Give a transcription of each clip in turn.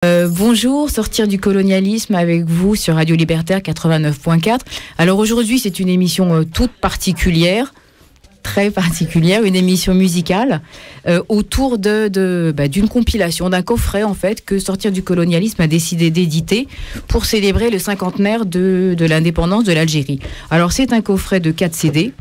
Bonjour, sortir du colonialisme avec vous sur Radio Libertaire 89.4. Alors aujourd'hui, c'est une émission toute particulière, très particulière, une émission musicale autour d'une compilation, d'un coffret en fait que Sortir du colonialisme a décidé d'éditer pour célébrer le cinquantenaire de l'indépendance de l'Algérie. Alors c'est un coffret de 4 CD.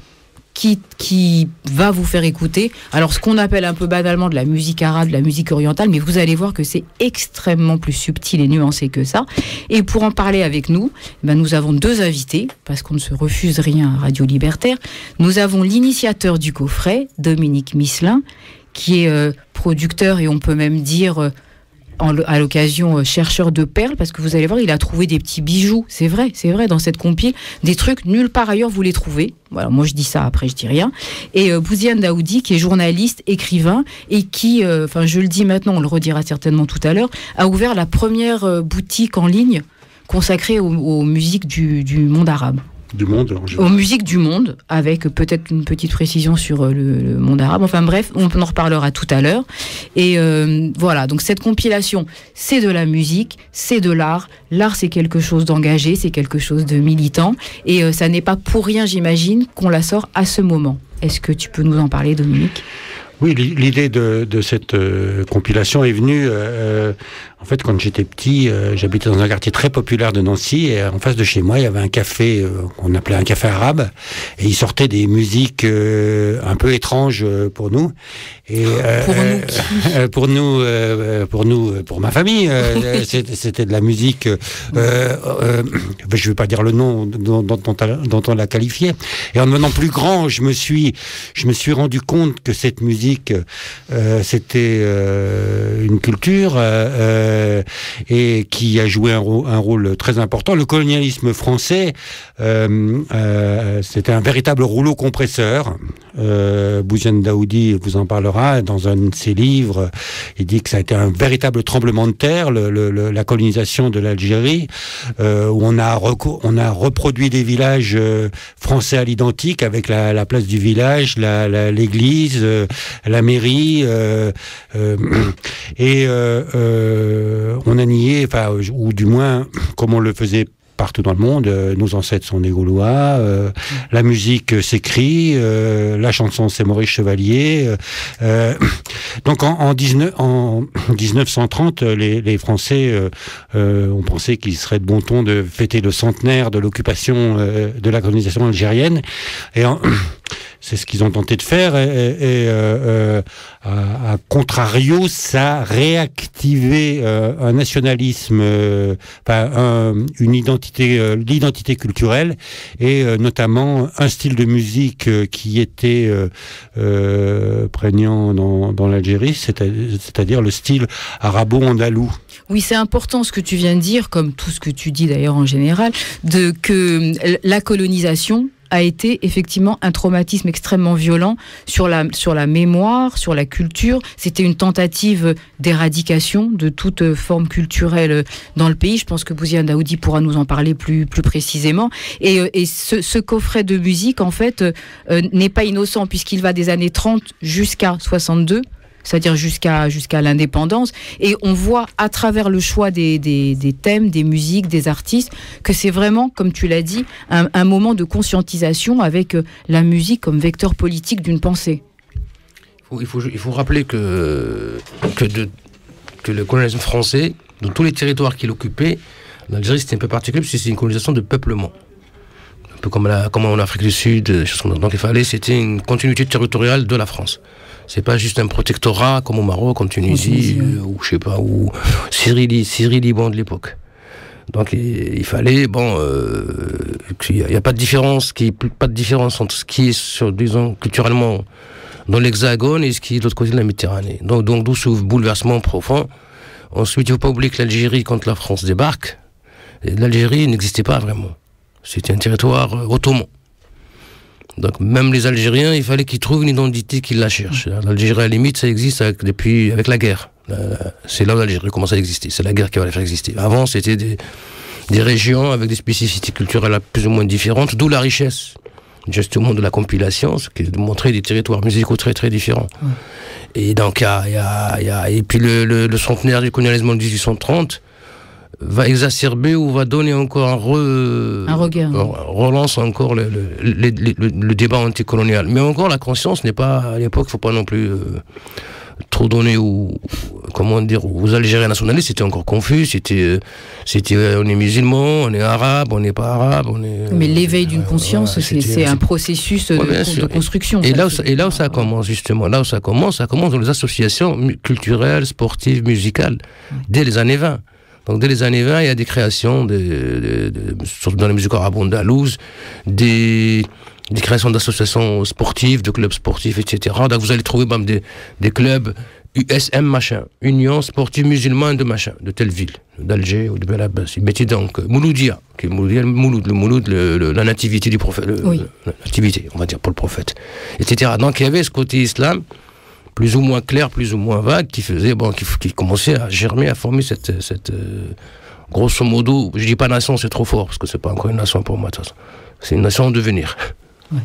Qui va vous faire écouter, alors ce qu'on appelle un peu banalement de la musique arabe, de la musique orientale, mais vous allez voir que c'est extrêmement plus subtil et nuancé que ça. Et pour en parler avec nous, nous avons 2 invités, parce qu'on ne se refuse rien à Radio Libertaire. Nous avons l'initiateur du coffret, Dominique Misselin, qui est producteur et on peut même dire... à l'occasion chercheur de perles, parce que vous allez voir, il a trouvé des petits bijoux, c'est vrai, dans cette compile, des trucs nulle part ailleurs vous les trouvez. Voilà, moi je dis ça, après je dis rien. Et Bouziane Daoudi, qui est journaliste, écrivain, et qui, je le dis maintenant, on le redira certainement tout à l'heure, a ouvert la première boutique en ligne consacrée aux musiques du monde arabe. Du monde en général. Aux musiques du monde, avec peut-être une petite précision sur le monde arabe. Enfin bref, on en reparlera tout à l'heure. Et voilà, donc cette compilation, c'est de la musique, c'est de l'art. L'art, c'est quelque chose d'engagé, c'est quelque chose de militant. Et ça n'est pas pour rien, j'imagine, qu'on la sort à ce moment. Est-ce que tu peux nous en parler, Dominique ? Oui, l'idée de cette compilation est venue, en fait, quand j'étais petit, j'habitais dans un quartier très populaire de Nancy, et en face de chez moi, il y avait un café qu'on appelait un café arabe, et il sortait des musiques un peu étranges pour nous. Et, pour ma famille, c'était de la musique, je vais pas dire le nom dont on l'a qualifié. Et en devenant plus grand, je me suis rendu compte que cette musique, c'était une culture et qui a joué un rôle très important. Le colonialisme français, c'était un véritable rouleau compresseur. Bouziane Daoudi vous en parlera dans un de ses livres. Il dit que ça a été un véritable tremblement de terre, la colonisation de l'Algérie, où on a reproduit des villages français à l'identique, avec la place du village, l'église, la mairie, et on a nié, ou du moins, comme on le faisait partout dans le monde, nos ancêtres sont des Gaulois, la musique s'écrit, la chanson c'est Maurice Chevalier. Donc en 1930, les Français ont pensé qu'il serait de bon ton de fêter le centenaire de l'occupation de la colonisation algérienne. Et c'est ce qu'ils ont tenté de faire, et à contrario, ça a réactivé un nationalisme, l'identité culturelle, et notamment un style de musique qui était prégnant dans l'Algérie, c'est-à-dire le style arabo-andalou. Oui, c'est important ce que tu viens de dire, comme tout ce que tu dis d'ailleurs en général, que la colonisation a été effectivement un traumatisme extrêmement violent sur la mémoire, sur la culture. C'était une tentative d'éradication de toute forme culturelle dans le pays. Je pense que Bouziane Daoudi pourra nous en parler plus précisément. Et ce coffret de musique, en fait, n'est pas innocent, puisqu'il va des années 30 jusqu'à 62. C'est-à-dire jusqu'à l'indépendance. Et on voit à travers le choix des thèmes, des musiques, des artistes, que c'est vraiment, comme tu l'as dit, un moment de conscientisation avec la musique comme vecteur politique d'une pensée. Il faut rappeler que le colonialisme français, dans tous les territoires qu'il occupait, l'Algérie c'était un peu particulier, parce que c'est une colonisation de peuplement. Un peu comme en Afrique du Sud. Donc c'était une continuité territoriale de la France. C'est pas juste un protectorat comme au Maroc, en Tunisie, ou je sais pas, ou Syrie, Liban de l'époque. Donc il fallait, il n'y a pas de différence entre ce qui est, disons, culturellement dans l'Hexagone et ce qui est de l'autre côté de la Méditerranée. Donc d'où ce bouleversement profond. Ensuite, il ne faut pas oublier que l'Algérie, quand la France débarque, l'Algérie n'existait pas vraiment. C'était un territoire ottoman. Donc même les Algériens, il fallait qu'ils trouvent une identité qu'ils la cherchent. L'Algérie, à la limite, ça existe avec la guerre. C'est là où l'Algérie commence à exister. C'est la guerre qui va la faire exister. Avant, c'était des régions avec des spécificités culturelles plus ou moins différentes, d'où la richesse justement de la compilation, ce qui est de montrer des territoires musicaux très très différents. Et donc et puis le centenaire du colonialisme en 1830 va exacerber ou va donner encore un regard, relance encore le débat anticolonial. Mais encore, la conscience n'est pas, à l'époque, il ne faut pas non plus trop donner aux Algériens nationalistes. C'était encore confus, c'était on est musulman, on est arabe, on n'est pas arabe. Mais l'éveil d'une conscience, c'est un processus de construction. Et là où ça commence, justement, ça commence dans les associations culturelles, sportives, musicales, dès les années 20. Donc dès les années 20, il y a des créations, surtout dans les musiques arabes andalouses, des créations d'associations sportives, de clubs sportifs, etc. Donc vous allez trouver même des clubs USM machin, Union sportive musulmane de machin, de telle ville, d'Alger ou de Belabas. Ils mettaient donc Mouloudia, qui est le Mouloud, la nativité du prophète, la nativité, on va dire, pour le prophète, etc. Donc il y avait ce côté islam, plus ou moins clair, plus ou moins vague, qui commençait à germer, à former cette grosso modo, je dis pas nation, c'est trop fort, parce que c'est pas encore une nation pour moi, c'est une nation en devenir. Ouais.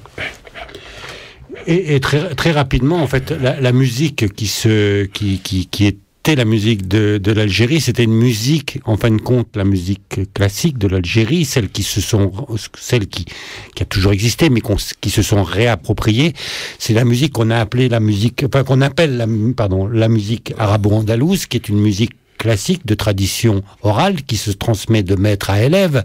Et très, très rapidement, en fait, la musique qui était la musique de l'Algérie, c'était une musique, en fin de compte, la musique classique de l'Algérie, celle qui a toujours existé, mais qui se sont réappropriées. C'est la musique qu'on a appelée la musique arabo-andalouse, qui est une musique classique de tradition orale qui se transmet de maître à élève,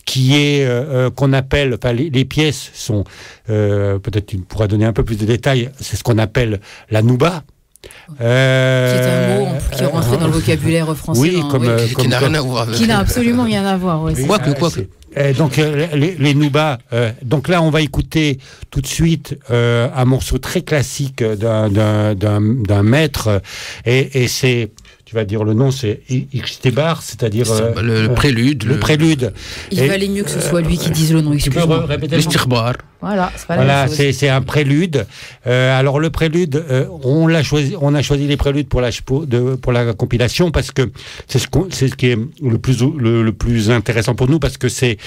qui est qu'on appelle, enfin les pièces sont peut-être tu pourras donner un peu plus de détails, c'est ce qu'on appelle la nouba. C'est un mot qui est rentré dans le vocabulaire français. Oui, qui n'a rien à voir. Qui n'a absolument rien à voir. Ouais, quoique. Donc les noubas. Donc là, on va écouter tout de suite un morceau très classique d'un maître, et c'est, tu vas dire le nom, c'est Ixtibar, c'est-à-dire le prélude. Le prélude. Il valait mieux que ce soit lui qui dise le nom. Tu peux répéter le nom ? Voilà, c'est pas la même chose. C'est un prélude. Alors le prélude, on a choisi les préludes pour la compilation parce que c'est ce qui est le plus intéressant pour nous, parce que c'est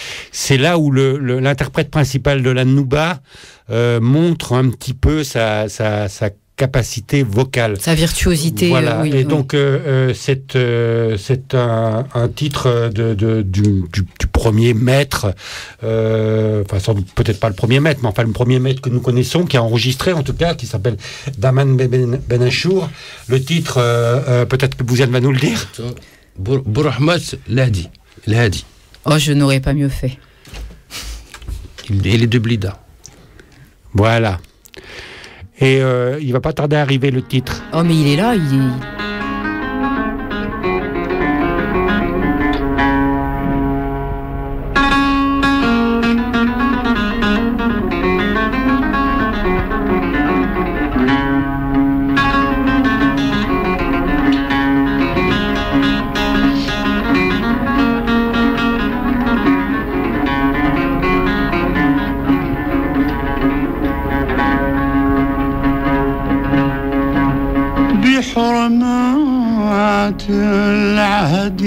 là où l'interprète principal de la nouba montre un petit peu sa capacité vocale, sa virtuosité. Voilà. Et donc c'est un titre du premier maître, enfin peut-être pas le premier maître, mais enfin le premier maître que nous connaissons, qui a enregistré en tout cas, qui s'appelle Daman Ben Achour. Le titre, peut-être que Bouziane va nous le dire. Bourahmat Lahadi. Oh, je n'aurais pas mieux fait. Et les deux Blida. Voilà. Et il va pas tarder à arriver le titre. Oh, mais il est là, العهد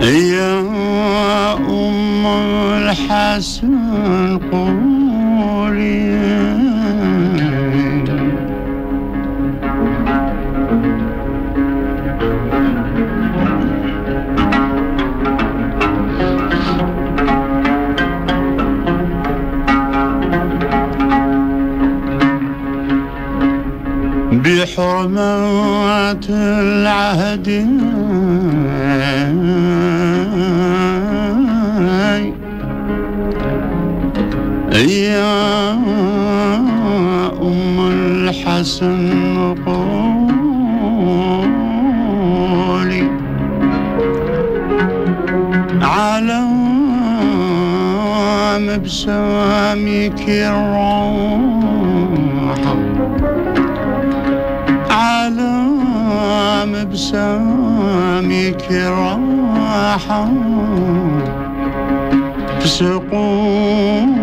يا أم الحسن قولي بحرمات العهد يا أم الحسن قولي على مبسامك الراحة على مبسامك الراحة سقولي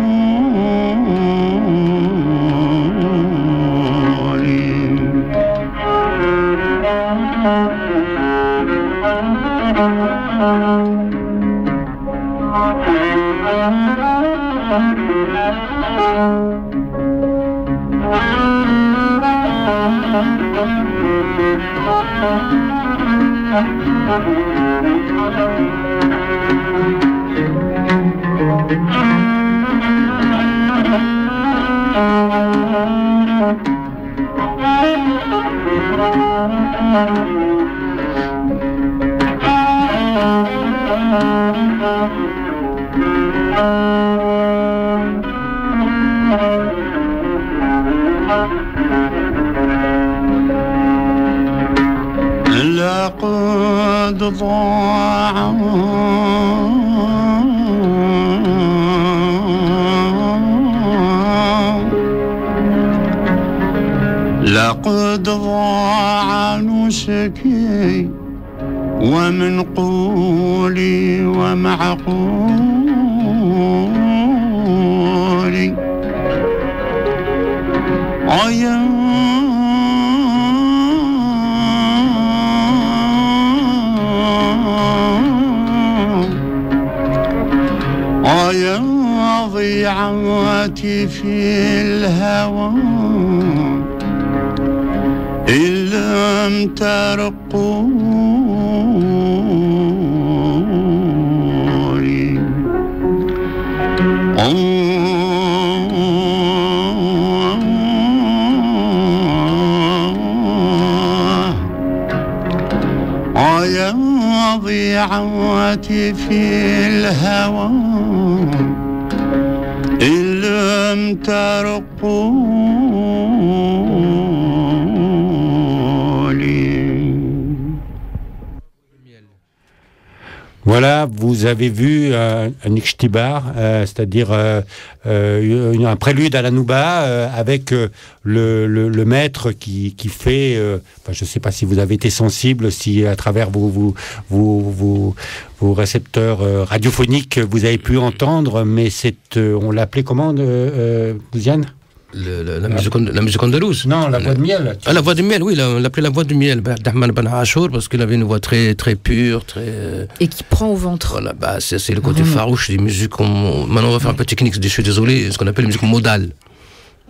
لقد ضاع لقد ضاع نسكي ومن قولي ومعقولي يا ضيعتي في الهوى إن لم ترقوني يا ضيعتي في الهوى إن لم ترقوني. Voilà, vous avez vu un Ikhtibar, c'est-à-dire un prélude à la Nouba avec le maître qui fait. Je ne sais pas si vous avez été sensible, si à travers vos récepteurs radiophoniques vous avez pu entendre, mais on l'appelait comment, Diane? La musique andalouse. Non, la voix de miel. Ah, la voix de miel, oui, on l'appelait la voix de miel, d'Ahmad Ben Achour, parce qu'il avait une voix très, très pure, très... Et qui prend au ventre. Voilà, c'est le côté farouche des musiques. Maintenant, on va faire un peu technique, je suis désolé, ce qu'on appelle les musiques modales.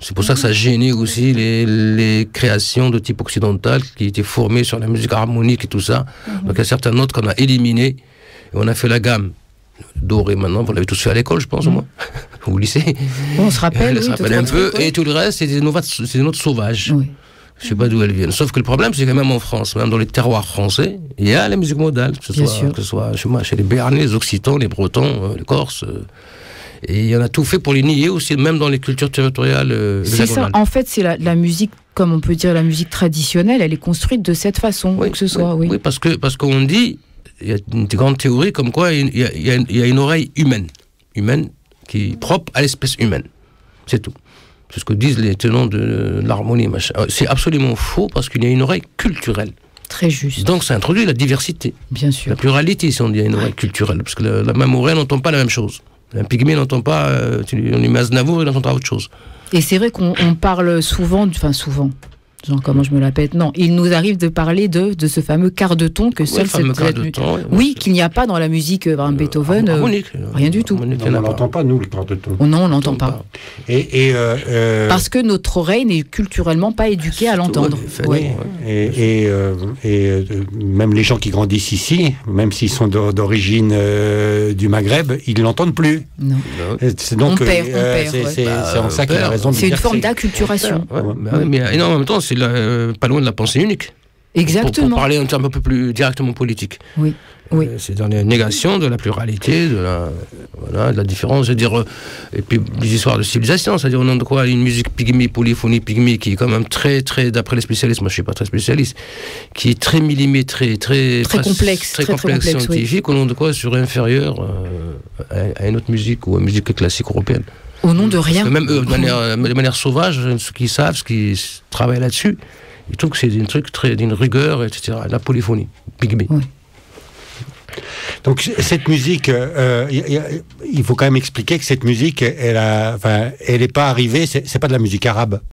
C'est pour ça que ça gênait aussi les créations de type occidental qui étaient formées sur la musique harmonique et tout ça. Donc, il y a certaines notes qu'on a éliminées, et on a fait la gamme. Doré maintenant, vous l'avez tous fait à l'école, je pense, au moins, au lycée. On se rappelle, on se rappelle un peu, et tout le reste, c'est des notes sauvages. Oui. Je ne sais pas d'où elles viennent. Sauf que le problème, c'est que même en France, même dans les terroirs français, il y a la musique modale, que ce soit chez les Béarnais, les Occitans, les Bretons, les Corses. Et il y en a tout fait pour les nier aussi, même dans les cultures territoriales. C'est ça, en fait, c'est la musique, comme on peut dire, la musique traditionnelle, elle est construite de cette façon, oui, que ce soit. Oui, parce qu'on dit. Il y a une grande théorie comme quoi il y a une oreille humaine qui est propre à l'espèce humaine. C'est tout. C'est ce que disent les tenants de l'harmonie. C'est absolument faux parce qu'il y a une oreille culturelle. Très juste. Donc ça introduit la diversité. Bien sûr. La pluralité, si on dit une oreille culturelle. Parce que la même oreille n'entend pas la même chose. Un pygmée n'entend pas, on lui met Aznavour, il entendra autre chose. Et c'est vrai qu'on parle souvent, genre comment je me la pète, non, il nous arrive de parler de ce fameux quart de ton que seul cette oui, qu'il n'y a pas dans la musique Beethoven, rien du tout. On ne l'entend pas, nous, le quart de ton. Non, on l'entend pas. Parce que notre oreille n'est culturellement pas éduquée à l'entendre. Et même les gens qui grandissent ici, même s'ils sont d'origine du Maghreb, ils ne l'entendent plus. Non. Donc, on perd. C'est en ça qu'il a raison de dire. C'est une forme d'acculturation. Mais en même temps, c'est pas loin de la pensée unique. Exactement. Pour parler un peu plus directement politique. Oui. C'est dans la négation de la pluralité, de la différence, c'est-à-dire, et puis des histoires de civilisation, c'est-à-dire au nom de quoi une musique pygmée, polyphonie pygmée, qui est quand même très, très, d'après les spécialistes, moi je ne suis pas très spécialiste, qui est très millimétrée, très complexe scientifique, au nom de quoi serait inférieur à une autre musique ou à une musique classique européenne. Au nom de rien. Même eux, de manière sauvage, ceux qui savent, ceux qui travaillent là-dessus, ils trouvent que c'est un truc d'une rigueur, etc. La polyphonie, pygmée. Oui. Donc cette musique, il faut quand même expliquer que cette musique, elle est pas arrivée, c'est pas de la musique arabe.